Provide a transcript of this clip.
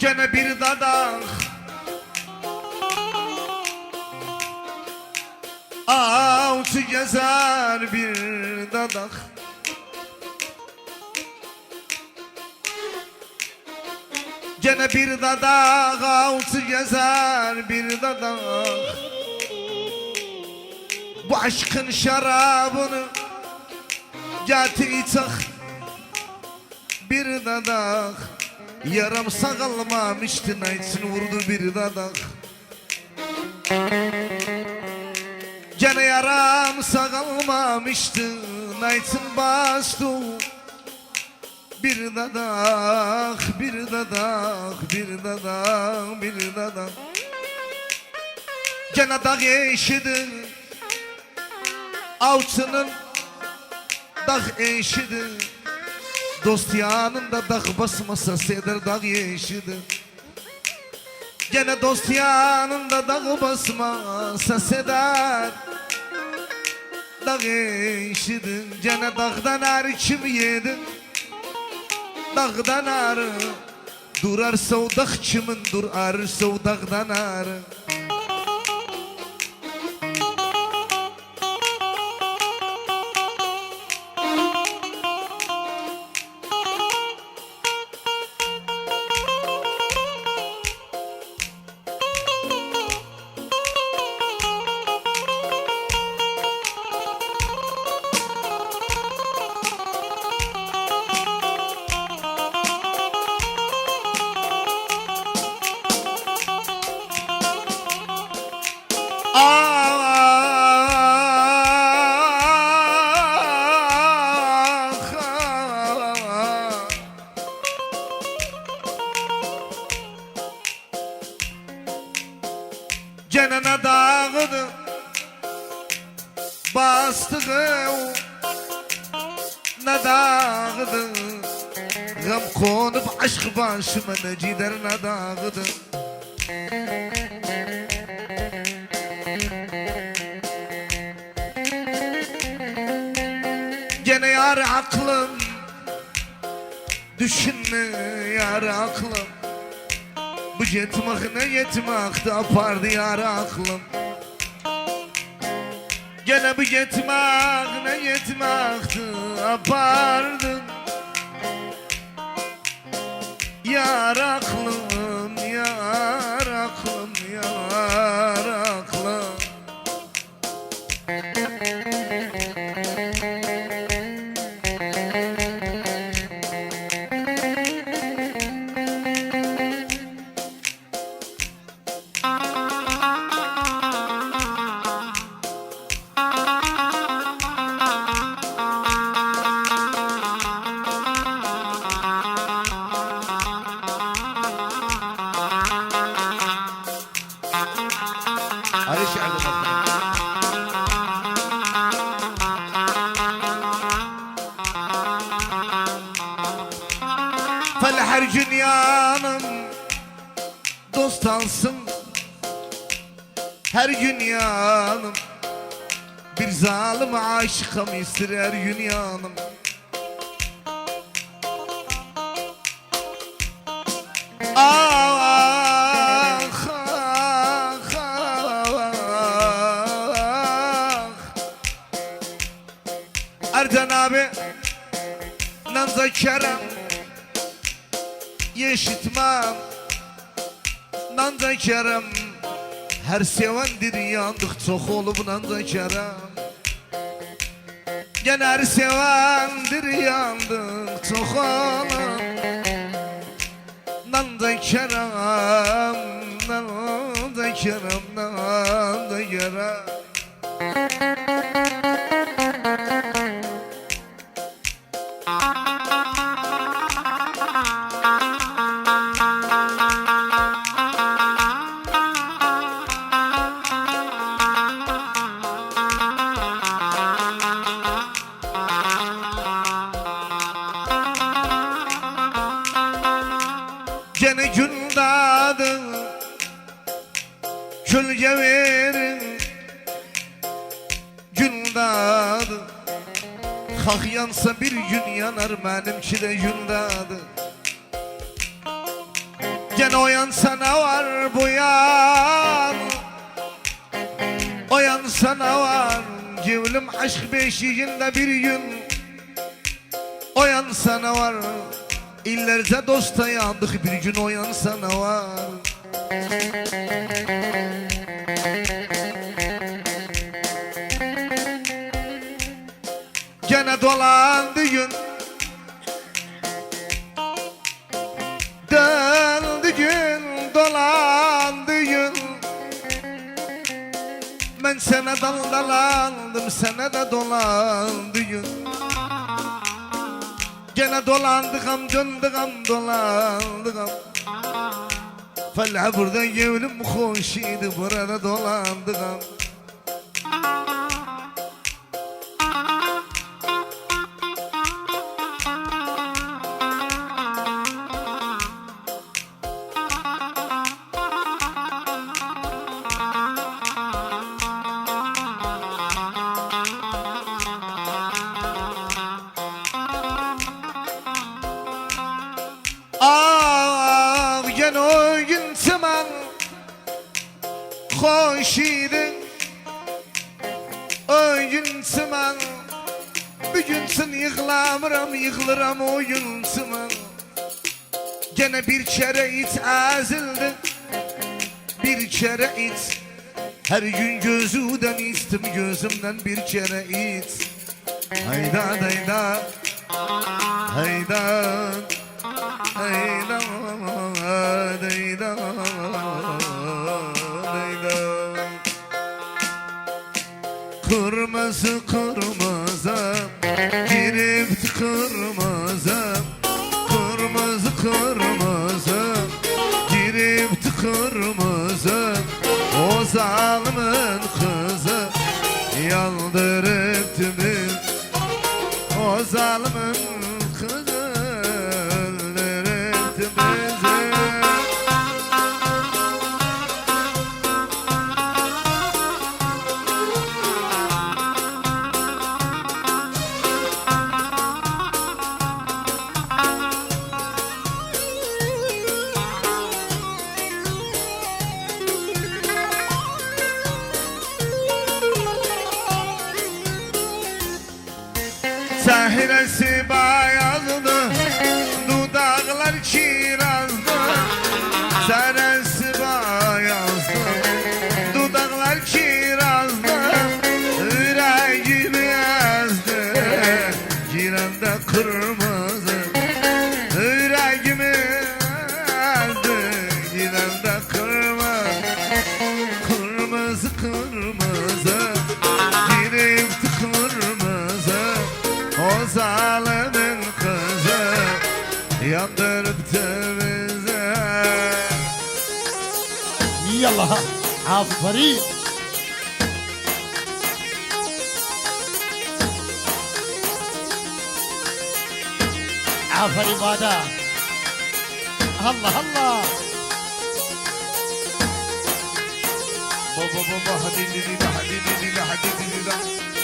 Gene bir dadak avcı gezer bir dadak. Gene bir dadak avcı gezer bir dadak. Bu aşkın şarabını getir içek bir dadak. Yaram sağalmamıştı nayçın vurdu bir dadak. Gene yaram sağalmamıştı nayçın bastı bir dadak, bir dadak, bir dadak, bir dadak. Gene dağ eşidi avcının dağ eşidi. Dost yanında dağ basmasa seder dağ eşidi. Gene dost yanında dağ basmasa seder dağ eşidi. Gene dağdan arı kim yedi? Dağdan arı durarsa o dağ kimin durarsa o dağdan arı. Gene ne dağıdı bastığı ne dağıdı. Gam konup aşk başıma ne gider ne dağıdı. Gene yar aklım düşünme yar aklım. Bu yetmek ne yetmekti apardı yar aklım. Gene bu yetmek ne yetmekti apardı yar aklım, yar aklım, yar aklım. Hadi şarkı bakalım. Fel her gün yanım dost alsın. Her gün yanım bir zalim aşıka misir her gün yanım. Ercan abi Nanza Kerem yeşitmem Nanza Kerem her sevendir yandık çok olup Nanza Kerem. Gene her sevendir yandık çok olup Nanza Kerem, Nanza Kerem, Nanza Kerem. Gene gün dadı gölge verin gün dadı. Kalk yansa bir gün yanar benimki de gün dadı. Gene o yan sana var bu yan. O yan sana var. Cevlim aşk beşiğinde bir gün. O yan sana var. İllerce dosta yandık bir gün, o yan sana var. Gene dolandı gün. Döndü gün, dolandı gün. Ben sana daldalandım, sana da dolandı gün. Gene dolandık am, döndük am, dolandık am. Fella burada gevlim hoş idi, burada dolandık am. Ah gene o gün zaman hoş idin. O gün zaman bir gün sen yıkılamıram, yıkılırım o gün zaman. Gene bir kere it azildi, bir kere it. Her gün gözüden içtim, gözümden bir kere it. Hayda hayda hayda hayda hayda hayda. Kırmızı kırmızı girip kırmızı, kırmızı kırmızı girip kırmızı. O zalimin kızı yandırıp tümü. O zalimin kızı öldürüp tümüzü. Sahilesi bayazdı, dudaklar kirazdı. Sahilesi bayazdı, dudaklar kirazdı. Yüreğimi yazdı, girende kırmızı. Yüreğimi yazdı, girende kırmızı. Kırmızı kırmızı girip kırmızı. O zalimin kızı yandırıp bize. Yallah aferin. Aferin bana. Allah Allah. Baba baba hadi hadi hadi hadi hadi hadi.